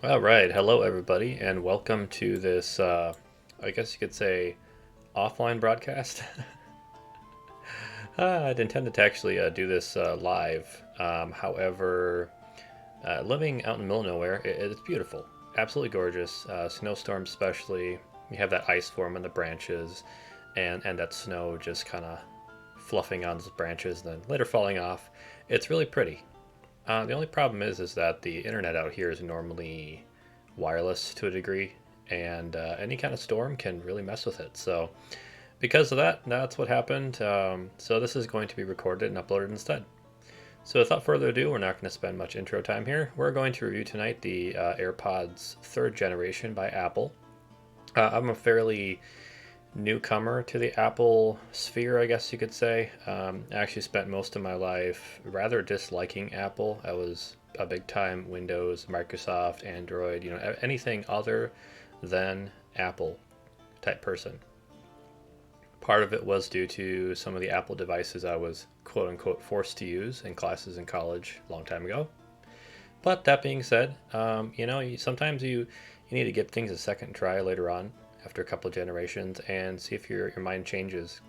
All right, hello everybody, and welcome to this, I guess you could say, offline broadcast. I'd intended to actually do this live. However, living out in the middle of nowhere, it's beautiful, absolutely gorgeous. Snowstorms, especially, you have that ice form in the branches, and that snow just kind of fluffing on those branches, and then later falling off. It's really pretty. The only problem is that the internet out here is normally wireless to a degree, and any kind of storm can really mess with it. So, because of that, that's what happened. So, this is going to be recorded and uploaded instead. So, without further ado, we're not going to spend much intro time here. We're going to review tonight the AirPods third generation by Apple. I'm a fairly newcomer to the Apple sphere, I guess you could say. I actually spent most of my life rather disliking Apple. I was a big time Windows, Microsoft, Android, anything other than Apple type person. Part of it was due to some of the Apple devices I was quote unquote forced to use in classes in college a long time ago. But that being said, sometimes you need to give things a second try later on after a couple of generations and see if your mind changes.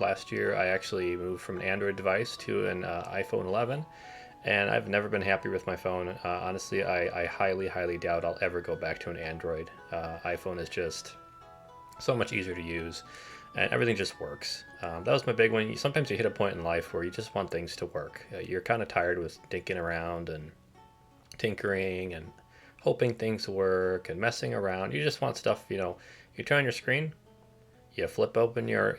Last year, I actually moved from an Android device to an iPhone 11, and I've never been happy with my phone. Honestly, I highly, highly doubt I'll ever go back to an Android. iPhone is just so much easier to use, and everything just works. That was my big one. Sometimes you hit a point in life where you just want things to work. You're kind of tired with dinking around and tinkering and hoping things work and messing around. You just want stuff, you turn on your screen, you flip open your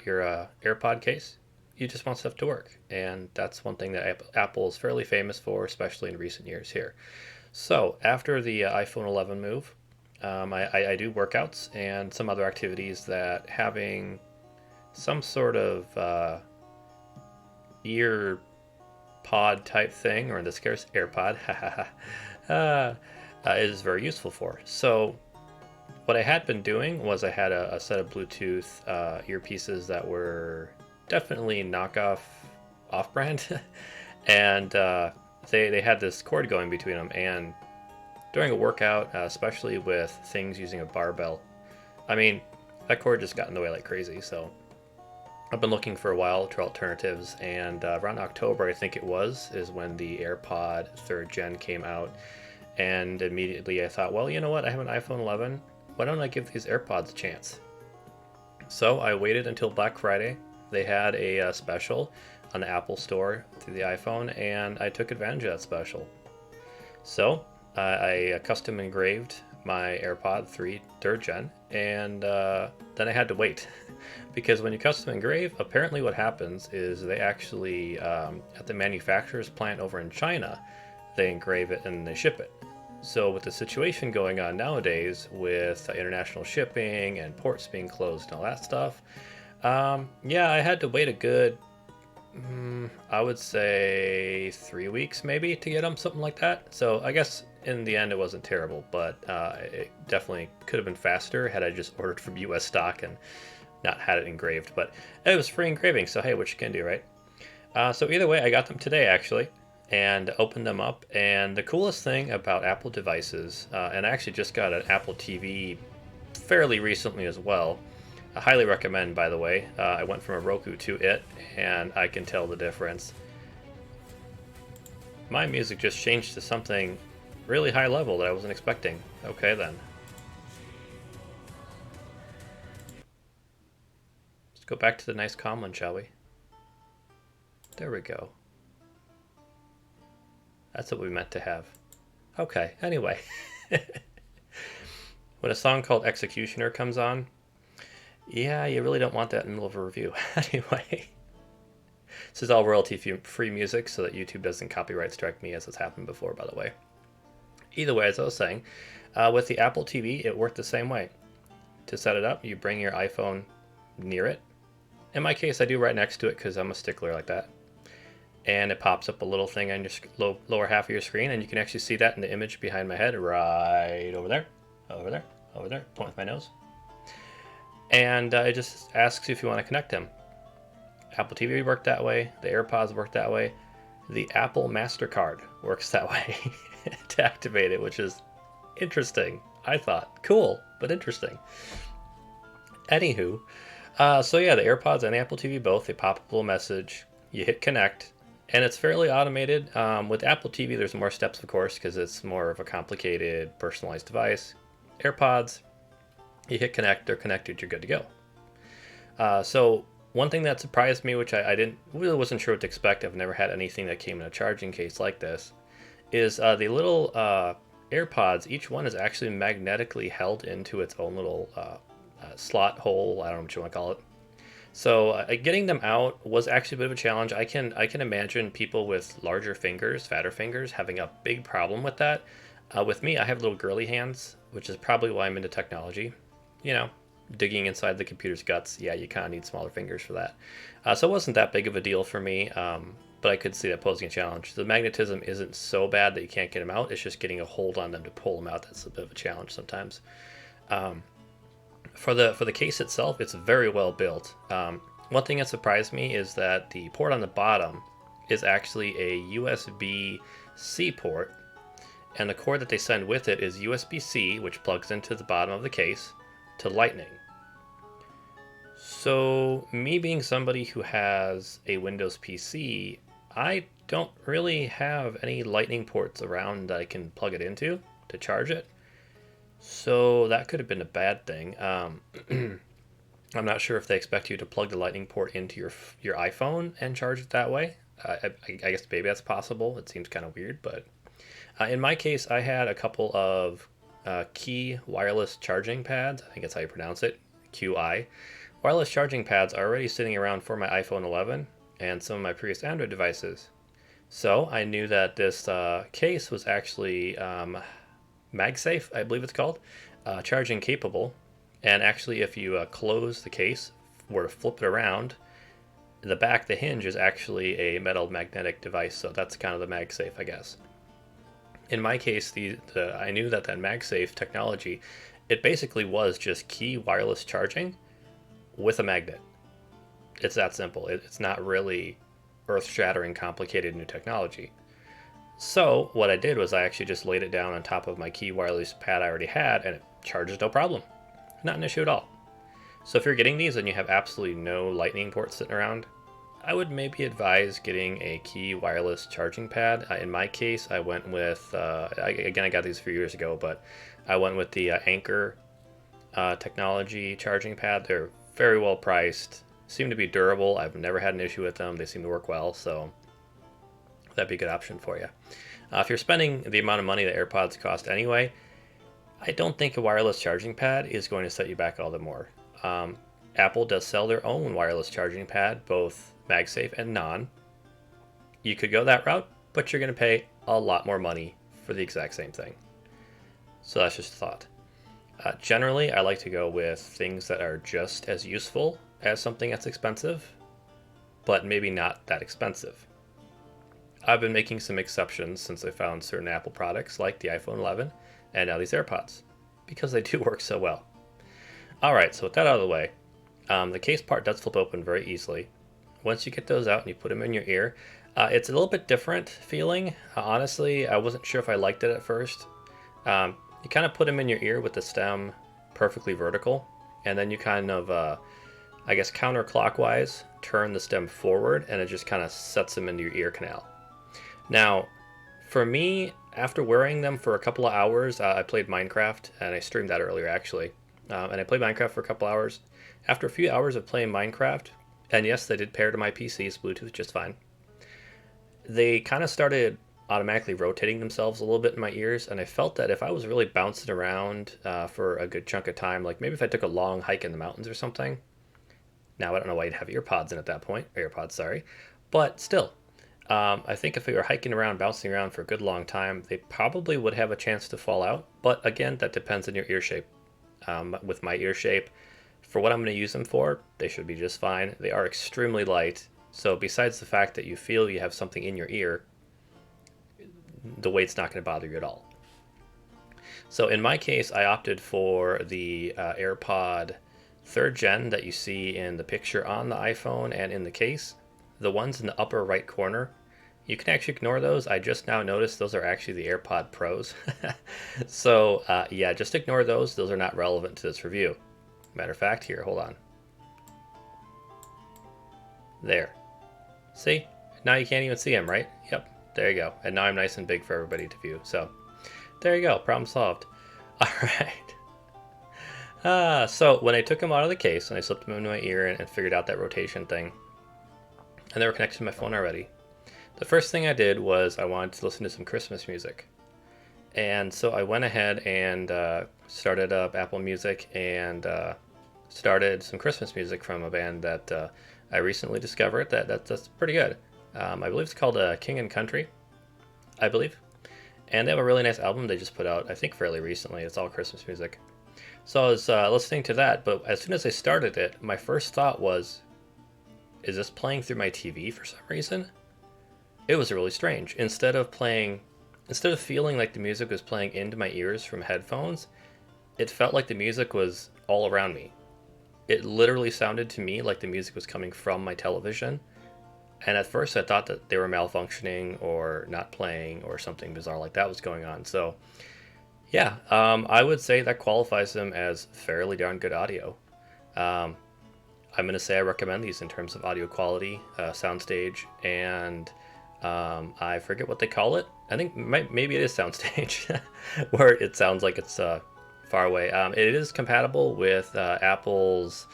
AirPod case, you just want stuff to work. And that's one thing that Apple is fairly famous for, especially in recent years here. So after the iPhone 11 move, I do workouts and some other activities that having some sort of ear pod type thing, or in this case, AirPod, is very useful for. So, what I had been doing was I had a set of Bluetooth earpieces that were definitely knockoff, off brand, and they had this cord going between them. And during a workout, especially with things using a barbell, I mean, that cord just got in the way like crazy. So, I've been looking for a while for alternatives, and around October, I think it was, is when the AirPod 3rd Gen came out. And immediately I thought, well, you know what? I have an iPhone 11. Why don't I give these AirPods a chance? So I waited until Black Friday. They had a special on the Apple Store through the iPhone, and I took advantage of that special. So I custom engraved my AirPod 3rd Gen, and then I had to wait. Because when you custom engrave, apparently what happens is they actually, at the manufacturer's plant over in China, they engrave it and they ship it. So with the situation going on nowadays with international shipping and ports being closed and all that stuff, yeah, I had to wait a good, I would say 3 weeks maybe to get them, something like that. So I guess in the end it wasn't terrible, but it definitely could have been faster had I just ordered from US stock and not had it engraved. But it was free engraving, so hey, what you can do, right? So either way, I got them today actually, and opened them up. And the coolest thing about Apple devices, and I actually just got an Apple TV fairly recently as well. I highly recommend, by the way. I went from a Roku to it, and I can tell the difference. My music just changed to something really high level that I wasn't expecting. Okay, then. Let's go back to the nice calm one, shall we? There we go. That's what we meant to have. Okay, anyway. When a song called Executioner comes on, yeah, you really don't want that in the middle of a review. Anyway, this is all royalty free music so that YouTube doesn't copyright strike me, as has happened before, by the way. Either way, as I was saying, with the Apple TV, it worked the same way. To set it up, you bring your iPhone near it. In my case, I do right next to it because I'm a stickler like that. And it pops up a little thing on your lower half of your screen, and you can actually see that in the image behind my head, right over there, over there, over there. Point with my nose. And it just asks you if you want to connect them. Apple TV worked that way. The AirPods worked that way. The Apple MasterCard works that way to activate it, which is Interesting. I thought. Cool, but interesting. Anywho, so yeah, the AirPods and the Apple TV both, they pop up a little message. You hit connect, and it's fairly automated. With Apple TV, there's more steps, of course, because it's more of a complicated, personalized device. AirPods, you hit connect, they're connected, you're good to go. So one thing that surprised me, which I didn't really wasn't sure what to expect, I've never had anything that came in a charging case like this, is the little AirPods. Each one is actually magnetically held into its own little slot hole. I don't know what you want to call it. So getting them out was actually a bit of a challenge. I can imagine people with larger fingers, fatter fingers, having a big problem with that. With me, I have little girly hands, which is probably why I'm into technology. You know, digging inside the computer's guts. Yeah, you kind of need smaller fingers for that. So it wasn't that big of a deal for me. But I could see that posing a challenge. The magnetism isn't so bad that you can't get them out. It's just getting a hold on them to pull them out that's a bit of a challenge sometimes. For the case itself, it's very well built. One thing that surprised me is that the port on the bottom is actually a USB-C port, and the cord that they send with it is USB-C, which plugs into the bottom of the case, to Lightning. So, me being somebody who has a Windows PC, I don't really have any Lightning ports around that I can plug it into to charge it. So that could have been a bad thing. I'm not sure if they expect you to plug the Lightning port into your iPhone and charge it that way. I guess maybe that's possible. It seems kind of weird, but in my case, I had a couple of Key wireless charging pads. I think that's how you pronounce it, QI. Wireless charging pads are already sitting around for my iPhone 11 and some of my previous Android devices. So I knew that this case was actually MagSafe, I believe it's called, charging capable. And actually, if you close the case, were to flip it around, the back, the hinge is actually a metal magnetic device. So that's kind of the MagSafe, I guess. In my case, I knew that MagSafe technology, it basically was just key wireless charging with a magnet. It's that simple. It's not really earth-shattering, complicated new technology. So what I did was I actually just laid it down on top of my key wireless pad I already had, and it charges no problem. Not an issue at all. So if you're getting these and you have absolutely no Lightning ports sitting around, I would maybe advise getting a key wireless charging pad. In my case, I went with, I got these a few years ago, but I went with the Anchor technology charging pad. They're very well priced, seem to be durable. I've never had an issue with them. They seem to work well, so that'd be a good option for you. If you're spending the amount of money that AirPods cost anyway, I don't think a wireless charging pad is going to set you back all the more. Apple does sell their own wireless charging pad, both MagSafe and non. You could go that route, but you're going to pay a lot more money for the exact same thing. So that's just a thought. Generally, I like to go with things that are just as useful as something that's expensive, but maybe not that expensive. I've been making some exceptions since I found certain Apple products like the iPhone 11 and now these AirPods, because they do work so well. Alright, so with that out of the way, the case part does flip open very easily. Once you get those out and you put them in your ear, it's a little bit different feeling. Honestly, I wasn't sure if I liked it at first. You kind of put them in your ear with the stem perfectly vertical, and then you kind of, I guess counterclockwise, turn the stem forward, and it just kind of sets them into your ear canal. Now, for me, after wearing them for a couple of hours, I played Minecraft, and I streamed that earlier actually, and I played Minecraft for a couple hours. After a few hours of playing Minecraft, and yes, they did pair to my PC's Bluetooth just fine, they kind of started automatically rotating themselves a little bit in my ears, and I felt that if I was really bouncing around for a good chunk of time, like maybe if I took a long hike in the mountains or something. Now, I don't know why you'd have earpods in at that point, AirPods, sorry, but still, I think if we were hiking around, bouncing around for a good long time, they probably would have a chance to fall out, but again, that depends on your ear shape. With my ear shape, for what I'm going to use them for, they should be just fine. They are extremely light, so besides the fact that you feel you have something in your ear, the weight's not going to bother you at all. So in my case, I opted for the AirPod 3rd gen that you see in the picture on the iPhone and in the case. The ones in the upper right corner You can actually ignore those. I just now noticed those are actually the AirPod Pros. So yeah, just ignore those. Those are not relevant to this review. Matter of fact, here, hold on. There. See? Now you can't even see them, right? Yep. There you go. And now I'm nice and big for everybody to view. So there you go. Problem solved. All right. So when I took them out of the case and I slipped them into my ear and figured out that rotation thing, and they were connected to my phone already, the first thing I did was I wanted to listen to some Christmas music. And so I went ahead and started up Apple Music and started some Christmas music from a band that I recently discovered that's pretty good. I believe it's called King and Country, I believe. And they have a really nice album they just put out, I think fairly recently. It's all Christmas music. So I was listening to that, but as soon as I started it, my first thought was, is this playing through my TV for some reason? It was really strange. Instead of feeling like the music was playing into my ears from headphones, it felt like the music was all around me. It literally sounded to me like the music was coming from my television. And at first I thought that they were malfunctioning or not playing or something bizarre like that was going on. So yeah, I would say that qualifies them as fairly darn good audio. I'm going to say I recommend these in terms of audio quality, soundstage, and I forget what they call it. I think maybe it is soundstage, where it sounds like it's far away. It is compatible with Apple's...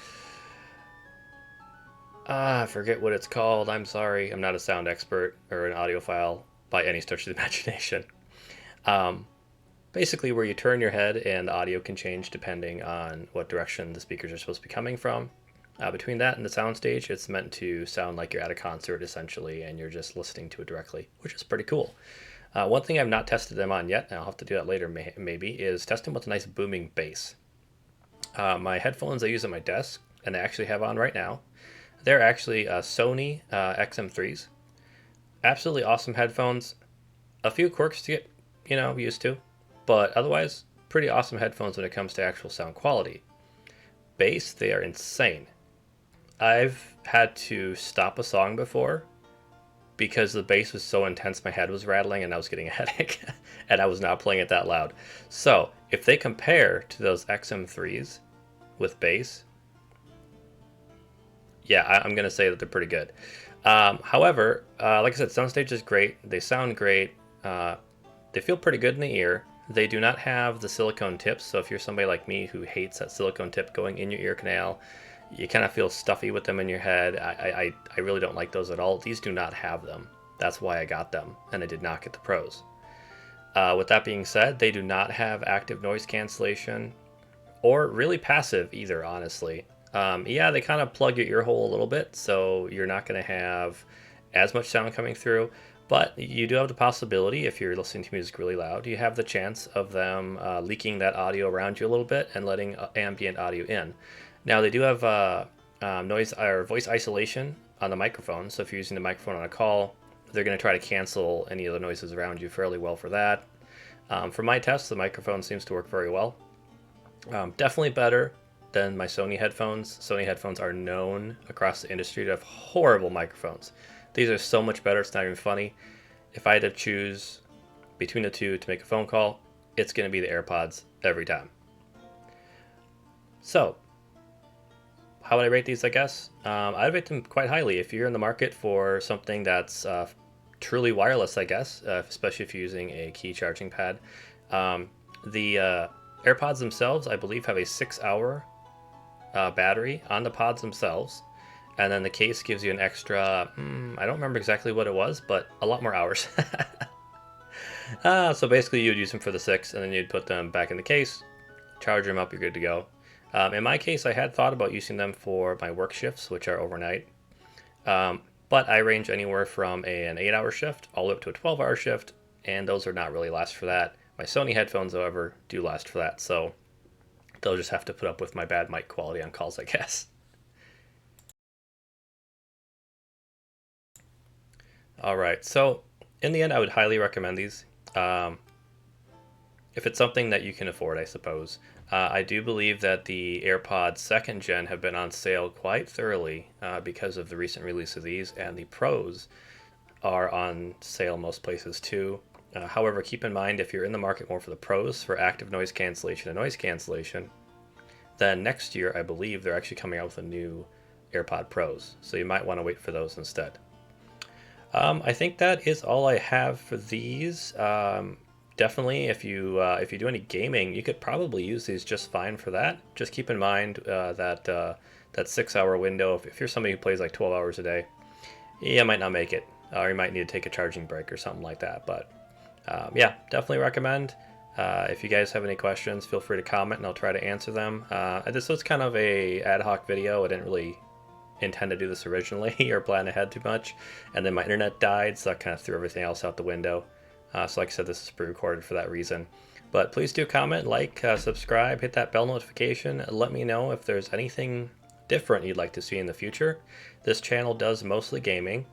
I forget what it's called. I'm sorry. I'm not a sound expert or an audiophile by any stretch of the imagination. Basically, where you turn your head and the audio can change depending on what direction the speakers are supposed to be coming from. Between that and the soundstage, it's meant to sound like you're at a concert, essentially, and you're just listening to it directly, which is pretty cool. One thing I've not tested them on yet, and I'll have to do that later maybe, is test them with a nice booming bass. My headphones I use at my desk, and I actually have on right now, they're actually Sony XM3s. Absolutely awesome headphones. A few quirks to get, used to, but otherwise, pretty awesome headphones when it comes to actual sound quality. Bass, they are insane. I've had to stop a song before because the bass was so intense my head was rattling and I was getting a headache and I was not playing it that loud. So if they compare to those XM3s with bass, yeah, I'm going to say that they're pretty good. However, like I said, soundstage is great. They sound great. They feel pretty good in the ear. They do not have the silicone tips, so if you're somebody like me who hates that silicone tip going in your ear canal, you kind of feel stuffy with them in your head. I really don't like those at all. These do not have them. That's why I got them, and I did not get the Pros. With that being said, they do not have active noise cancellation, or really passive either, honestly. Yeah, they kind of plug your ear hole a little bit, so you're not going to have as much sound coming through. But you do have the possibility, if you're listening to music really loud, you have the chance of them leaking that audio around you a little bit and letting ambient audio in. Now, they do have noise or voice isolation on the microphone, so if you're using the microphone on a call, they're going to try to cancel any of the noises around you fairly well for that. For my tests, the microphone seems to work very well. Definitely better than my Sony headphones. Sony headphones are known across the industry to have horrible microphones. These are so much better, it's not even funny. If I had to choose between the two to make a phone call, it's going to be the AirPods every time. So, how would I rate these, I guess? I'd rate them quite highly. If you're in the market for something that's truly wireless, I guess, especially if you're using a key charging pad. The AirPods themselves, I believe, have a 6-hour battery on the pods themselves. And then the case gives you an extra, I don't remember exactly what it was, but a lot more hours. So basically you'd use them for the 6, and then you'd put them back in the case, charge them up, you're good to go. In my case, I had thought about using them for my work shifts, which are overnight. But I range anywhere from an 8-hour shift all the way up to a 12-hour shift, and those are not really last for that. My Sony headphones, however, do last for that, so they'll just have to put up with my bad mic quality on calls, I guess. All right, so in the end, I would highly recommend these. If it's something that you can afford, I suppose. I do believe that the AirPods 2nd Gen have been on sale quite thoroughly because of the recent release of these, and the Pros are on sale most places too. However, keep in mind if you're in the market more for the pros for active noise cancellation and noise cancellation, then next year I believe they're actually coming out with a new AirPod Pros, so you might want to wait for those instead. I think that is all I have for these. Definitely, if you do any gaming, you could probably use these just fine for that. Just keep in mind that 6 hour window. If you're somebody who plays like 12 hours a day, you might not make it, or you might need to take a charging break or something like that. But yeah, definitely recommend. If you guys have any questions, feel free to comment and I'll try to answer them. This was kind of a ad hoc video. I didn't really intend to do this originally or plan ahead too much, and then my internet died, so that kind of threw everything else out the window. So like I said, this is pre-recorded for that reason. But please do comment, like, subscribe, hit that bell notification, and let me know if there's anything different you'd like to see in the future. This channel does mostly gaming.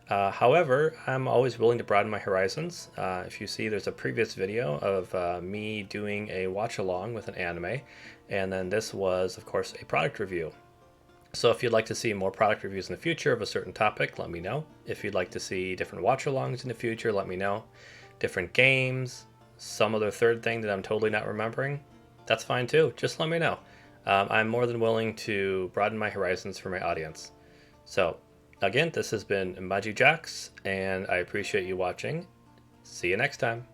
However, I'm always willing to broaden my horizons. If you see, there's a previous video of me doing a watch-along with an anime, and then this was, of course, a product review. So if you'd like to see more product reviews in the future of a certain topic, let me know. If you'd like to see different watch-alongs in the future, let me know. Different games, some other third thing that I'm totally not remembering, that's fine too. Just let me know. I'm more than willing to broaden my horizons for my audience. So again, this has been Maji Jax, and I appreciate you watching. See you next time.